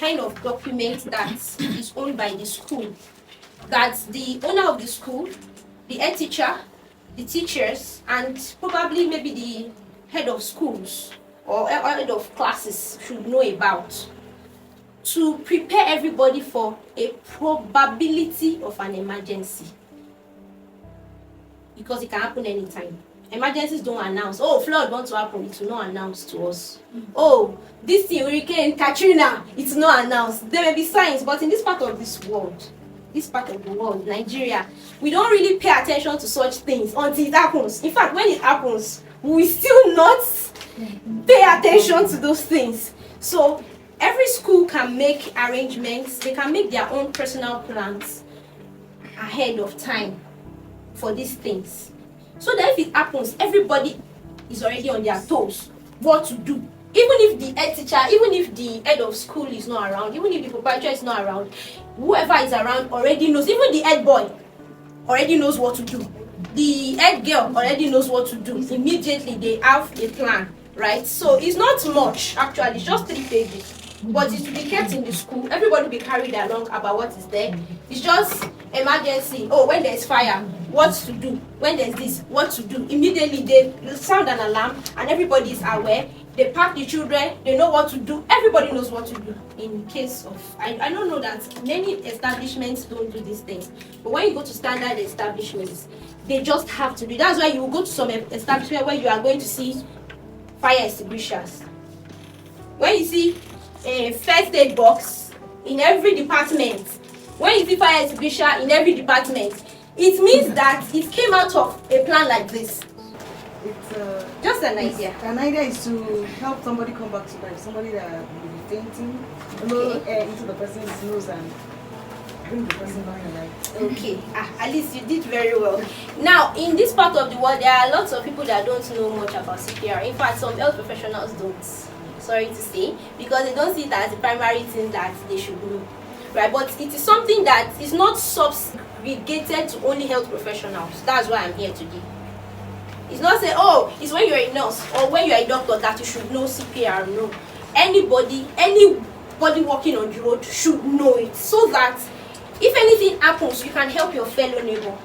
kind of document that is owned by the school. That the owner of the school, the head teacher, the teachers, and probably maybe the head of schools or head of classes should know about, to prepare everybody for a probability of an emergency. Because it can happen anytime. Emergencies don't announce. Oh, flood wants to happen. It will not announce to us. Oh, this thing, Hurricane Katrina, it will not announce. There may be signs, but in this part of this world, Nigeria, we don't really pay attention to such things until it happens. In fact, when it happens, we still not pay attention to those things. So every school can make arrangements. They can make their own personal plans ahead of time for these things. So that if it happens, everybody is already on their toes what to do. Even if the head teacher, even if the head of school is not around, even if the proprietor is not around, whoever is around already knows. Even the head boy already knows what to do. The head girl already knows what to do. Immediately they have a plan, right? So it's not much, actually, it's just 3 pages. But it will be kept in the school. Everybody will be carried along about what is there. It's just emergency. Oh, when there's fire, what to do? When there's this, what to do? Immediately they sound an alarm and everybody is aware. They pack the children, they know what to do. Everybody knows what to do. In case of, I don't know that many establishments don't do these things. But when you go to standard establishments, they just have to do. That's why you will go to some establishment where you are going to see fire extinguishers. When you see a first aid box in every department, when you see fire extinguisher in every department, it means that it came out of a plan like this. It's just an idea. An idea is to help somebody come back to life. Somebody that will be fainting, blow air into the person's nose and bring the person back alive. Okay, at least you did very well. Now, in this part of the world, there are lots of people that don't know much about CPR. In fact, some health professionals don't. Sorry to say, because they don't see it as the primary thing that they should know, right? But it is something that is not subjugated to only health professionals. That's why I'm here today. It's not say, oh, it's when you're a nurse or when you're a doctor that you should know CPR. No, anybody walking on the road should know it, so that if anything happens, you can help your fellow neighbor,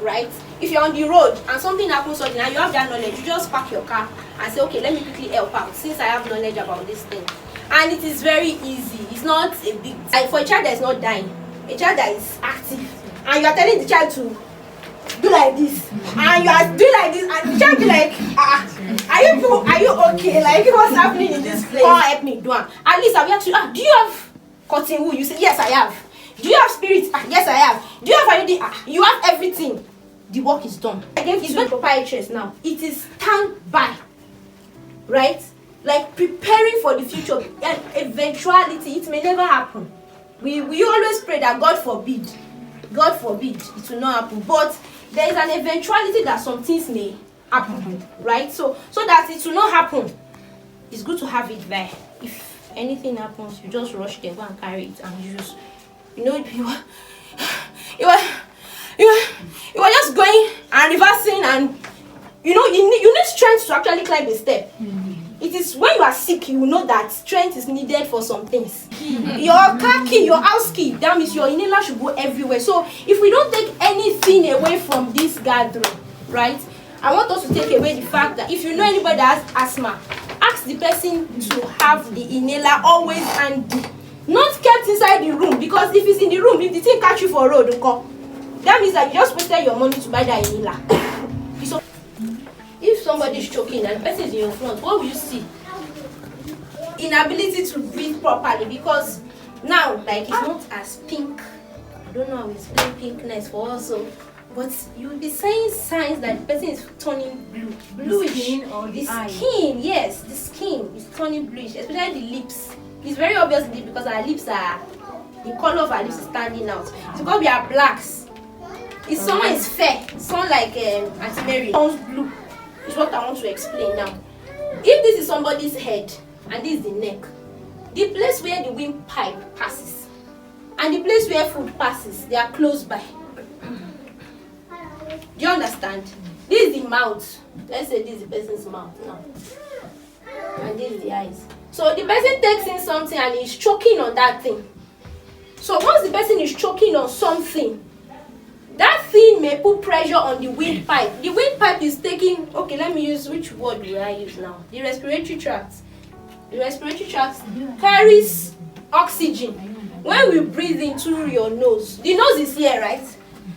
right? If you're on the road and something happens suddenly and you have that knowledge, you just park your car and say, okay, let me quickly help out since I have knowledge about this thing. And it is very easy. It's not a big deal. And for a child that is not dying, a child that is active, and you are telling the child to do like this, and you are doing like this, and the child be like, are you okay? Like, what's happening in this place? Come help me do it. At least I'll be asking, do you have cotton wool? You say, yes, I have. Do you have spirit? Yes, I have. Do you have anything? You have everything. The work is done. Again, it's not proprietors now. It is standby, right? Like preparing for the future. An eventuality, it may never happen. We always pray that God forbid, it will not happen. But there is an eventuality that some things may happen, right? So that it will not happen, it's good to have it there. If anything happens, you just rush there, go and carry it and use. You know, you were just going and reversing, and you need strength to actually climb a step. It is when you are sick you know that strength is needed for some things. Your car key, your house key, that means your inhaler should go everywhere. So if we don't take anything away from this gathering, right, I want us to take away the fact that if you know anybody that has asthma, ask the person to have the inhaler always handy. Not kept inside the room, because if it's in the room, if the thing catch you for road, that means that you just wasted your money to buy that inhaler. So if somebody is choking and the person is in your front, what will you see? Inability to breathe properly, because now, like, it's not as pink. I don't know how it's plain pinkness for us, but you will be seeing signs that the person is turning bluish. The skin or the eye? Skin, yes, the skin is turning bluish, especially the lips. It's very obvious because our lips are, the color of our lips is standing out. It's because we are blacks. If someone is fair, someone like Auntie Mary, someone's blue, is what I want to explain now. If this is somebody's head and this is the neck, the place where the windpipe passes and the place where food passes, they are close by. Do you understand? This is the mouth. Let's say this is the person's mouth now. And this is the eyes. So the person takes in something and is choking on that thing. So once the person is choking on something, that thing may put pressure on the windpipe. The windpipe is taking, okay, let me use, which word will I use now? The respiratory tract. The respiratory tract carries oxygen. When we breathe in through your nose, the nose is here, right?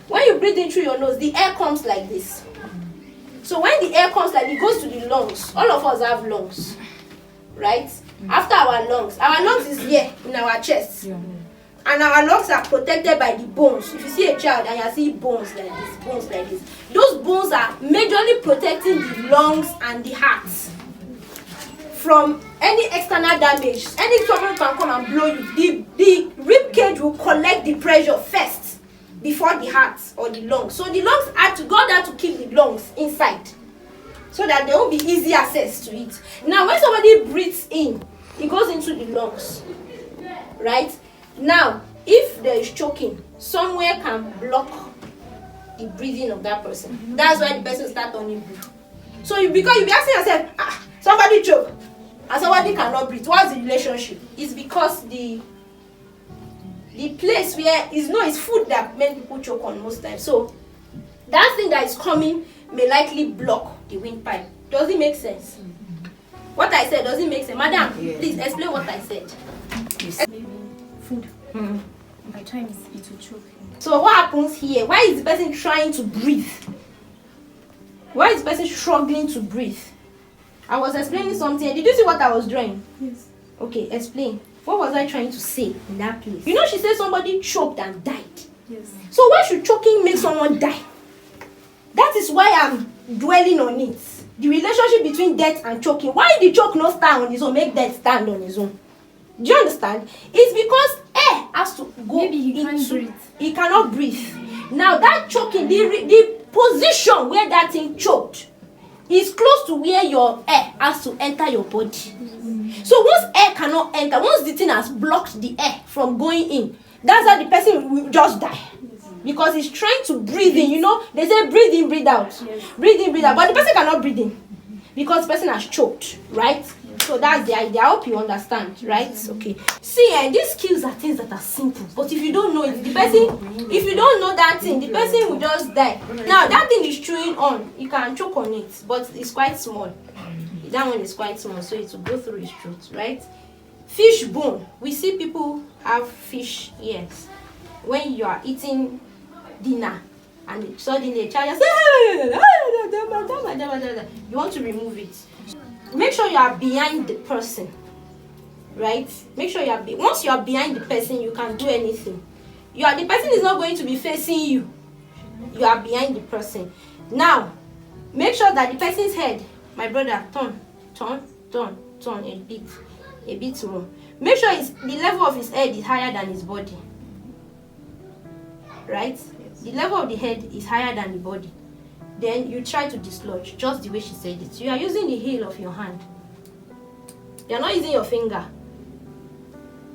When you breathe in through your nose, the air comes like this. So when the air comes like it goes to the lungs. All of us have lungs, right? After our lungs is here in our chest. And our lungs are protected by the bones. If you see a child and you see bones like this, those bones are majorly protecting the lungs and the heart from any external damage. Any someone can come and blow you. The rib cage will collect the pressure first before the heart or the lungs. So the lungs God had to keep the lungs inside so that there won't be easy access to it. Now when somebody breathes in, it goes into the lungs, right? Now, if there is choking, somewhere can block the breathing of that person. That's why the person starts turning blue. So because you be asking yourself, somebody choke and somebody cannot breathe. What's the relationship? It's because the place where it's food that many people choke on most times. So that thing that is coming may likely block the windpipe. Does it make sense? What I said, does it make sense? Madam, please explain what I said. Food. By times it will choke him. So what happens here? Why is the person trying to breathe? Why is the person struggling to breathe? I was explaining something. Did you see what I was drawing? Yes. Okay, explain. What was I trying to say in that place? You know, she said somebody choked and died. Yes. So why should choking make someone die? That is why I'm dwelling on it. The relationship between death and choking. Why did choke not stand on his own, make death stand on his own? Do you understand? It's because air has to go. Maybe he can't breathe. He cannot breathe. Now that choking, the position where that thing choked is close to where your air has to enter your body. So once air cannot enter, once the thing has blocked the air from going in, that's how the person will just die. Because he's trying to breathe in. You know, they say breathe in, breathe out. Yes. Breathe in, breathe out. But the person cannot breathe in because the person has choked, right? So that's the idea. I hope you understand, right? Okay. See, these skills are things that are simple. But if you don't know it, the person, if you don't know that thing, the person will just die. Now, that thing is chewing on. You can choke on it, but it's quite small. That one is quite small, so it will go through his throat, right? Fish bone. We see people have fish ears. When you are eating dinner, and suddenly a child says, you want to remove it. Make sure you are behind the person, right? Make sure you are once you are behind the person, you can do anything. The person is not going to be facing you. You are behind the person. Now, make sure that the person's head, my brother, turn a bit more. Make sure the level of his head is higher than his body, right? Yes. The level of the head is higher than the body. Then you try to dislodge, just the way she said it. You are using the heel of your hand. You are not using your finger,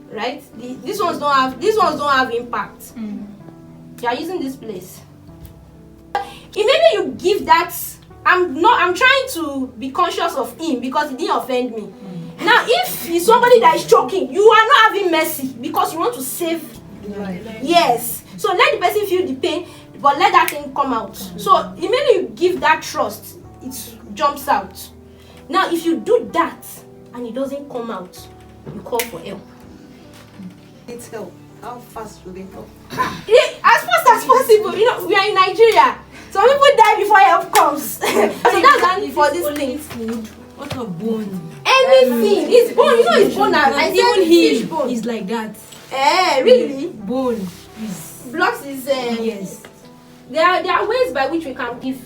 right? These ones don't have impact. You are using this place. Immediately you give that. I'm trying to be conscious of him because he didn't offend me. Now, if he's somebody that is choking, you are not having mercy because you want to save life. Yes. So let the person feel the pain, but let that thing come out. So immediately you give that trust, it jumps out. Now, if you do that and it doesn't come out, you call for help. It's help. How fast will they help? As fast as possible. You know, we are in Nigeria. Some people die before help comes. So that's only for this thing. Food. What a bone. Anything. It's bone. You know it's bone. I Even fish bone. is like that. Really? Bone. Blocks is Yes. There are ways by which we can give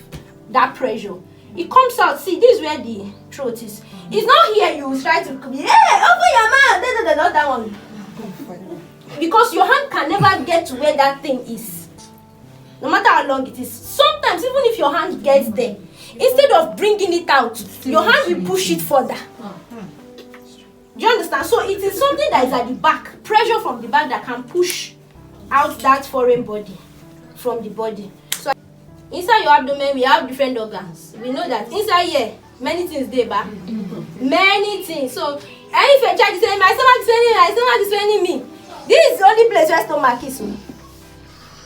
that pressure. It comes out. See, this is where the throat is. It's not here. You try to open your mouth. Not that one. Because your hand can never get to where that thing is. No matter how long it is. Sometimes, even if your hand gets there, instead of bringing it out, your hand will push it further. Do you understand? So it is something that is at the back. Pressure from the back that can push out that foreign body from the body. So inside your abdomen, we have different organs. We know that inside here, many things there back. Many things. So And if a child is saying, my stomach is paining me, this is the only place where stomach is.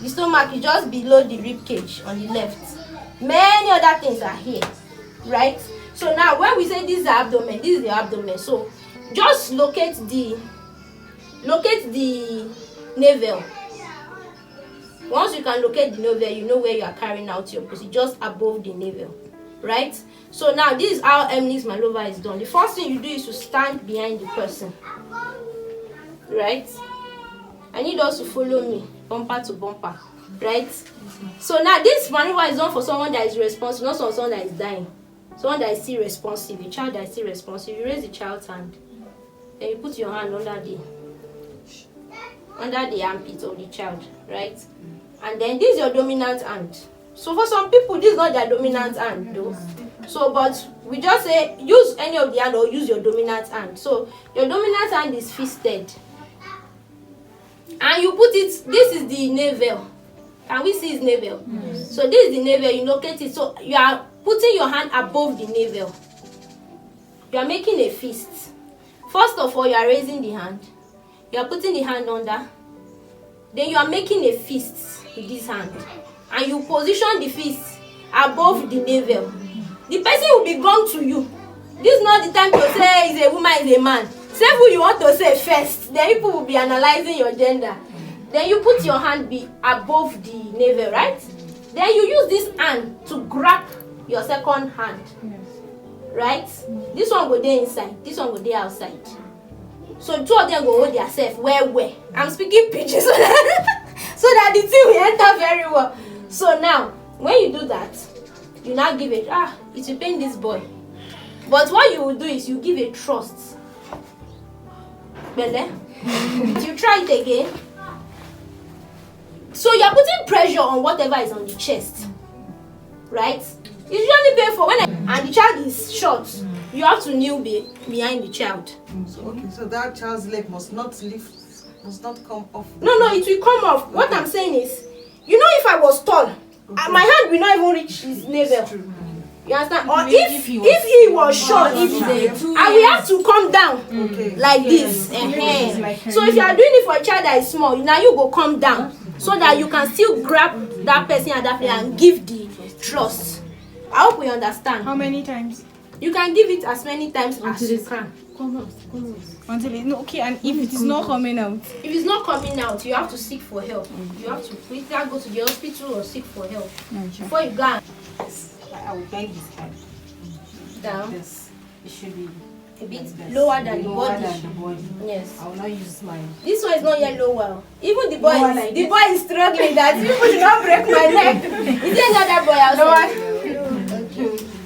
The stomach is just below the rib cage on the left. Many other things are here, right? So now when we say this is the abdomen, this is the abdomen. So just locate the navel. Once you can locate the navel, you know where you are carrying out your pussy, just above the navel, right? So now this is how Emily's maneuver is done. The first thing you do is to stand behind the person, right? I need us to follow me, bumper to bumper, right? So now this maneuver is done for someone that is responsive, not for someone that is dying. Someone that is still responsive, a child that is still responsive. You raise the child's hand, and you put your hand under the armpit of the child, right? And then this is your dominant hand. So for some people, this is not their dominant hand though. So but we just say use any of the hand or use your dominant hand. So your dominant hand is fisted. And you put it, this is the navel. Can we see his navel? Yes. So this is the navel, you locate it. So you are putting your hand above the navel. You are making a fist. First of all, you are raising the hand. You are putting the hand under. Then you are making a fist with this hand. And you position the fist above the navel. The person will be gone to you. This is not the time to say is a woman, is a man. Say who you want to say first. Then people will be analyzing your gender. Then you put your hand be above the navel, right? Then you use this hand to grab your second hand. Right? This one go there inside. This one go there outside. So two of them go hold themselves where. I'm speaking pidgin so that the thing will enter very well. So now, when you do that, you now give it, it will pain this boy. But what you will do is you give a thrust. Bele? You try it again. So you're putting pressure on whatever is on the chest. Right? It's usually painful and the child is short. You have to kneel behind the child. So that child's leg must not lift, must not come off. No, it will come off. What I'm saying is, if I was tall, my hand will not even reach his navel. You understand? Or if he was short, I will have to come down like this. So if you are doing it for a child that is small, now you go come down so that you can still grab that person at that place and give the thrust. I hope we understand. How many times? You can give it as many times as you can. Come out. Until it, no, okay, and if it is not coming out? If it's not coming out, you have to seek for help. You have to either go to the hospital or seek for help. Before you go. I will bend his head. Down. Yes. It should be a bit lower than the body. Yes. I will not use mine. This one is not yet lower. Even the boy is struggling that people should not break my neck. Is there another boy outside?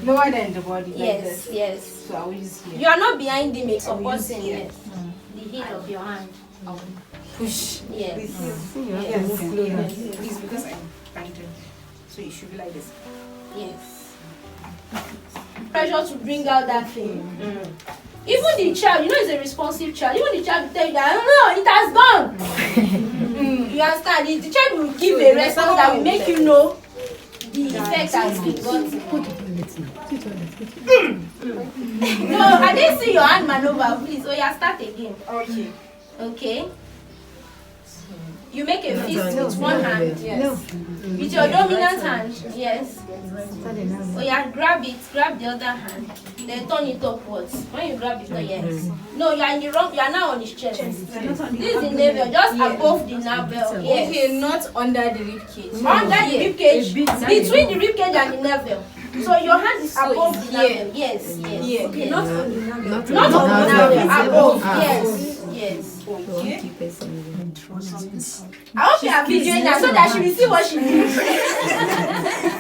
Lower than the body. Yes, like yes. So I will use here. You are not behind the mix of person, yes. The head of your hand. I will push. Yes. Please, because I'm bending. So it should be like this. Yes. Pressure to bring out that thing. Even the child, it's a responsive child. Even the child will tell you that, no, it has gone. You understand? The child will give a response that will make you know the effect has been gotten. No, I didn't see your hand maneuver, please. So you start again. Okay. You make a fist with one hand. Yes. With your dominant hand. Yes. Oh yeah, grab the other hand. Then turn it upwards. When you grab it, yes. No, you are in the wrong. You are now on his chest. This is the navel, just above the navel. Yes. Okay, not under the rib cage. Under the rib cage, between the rib cage and the navel. So your hand is above the navel. Yes. Okay, not on the navel. Not on the navel. Above. Yes. Okay. I hope you are videoing now so that she will see what she did.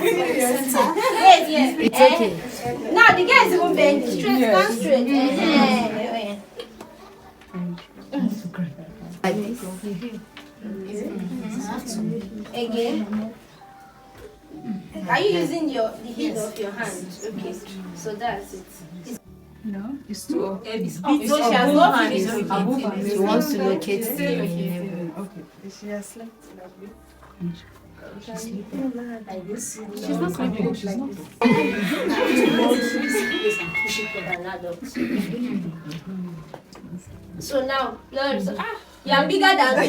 Wait, yes. It's okay. Now the guy is even bending straight, stand straight. Like this. Again. Are you using the head of your hand? Okay. So that's it. No, it's too. So she has not finished. She wants to locate the navel. Okay. She has slept. Like this. She's not sleeping. She's not. An adult. So now, you're bigger than me.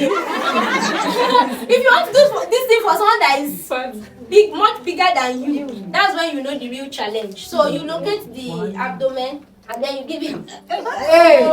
If you want to do this thing for someone that is big, much bigger than you, that's when you know the real challenge. So you locate the abdomen and then you give it. Hey!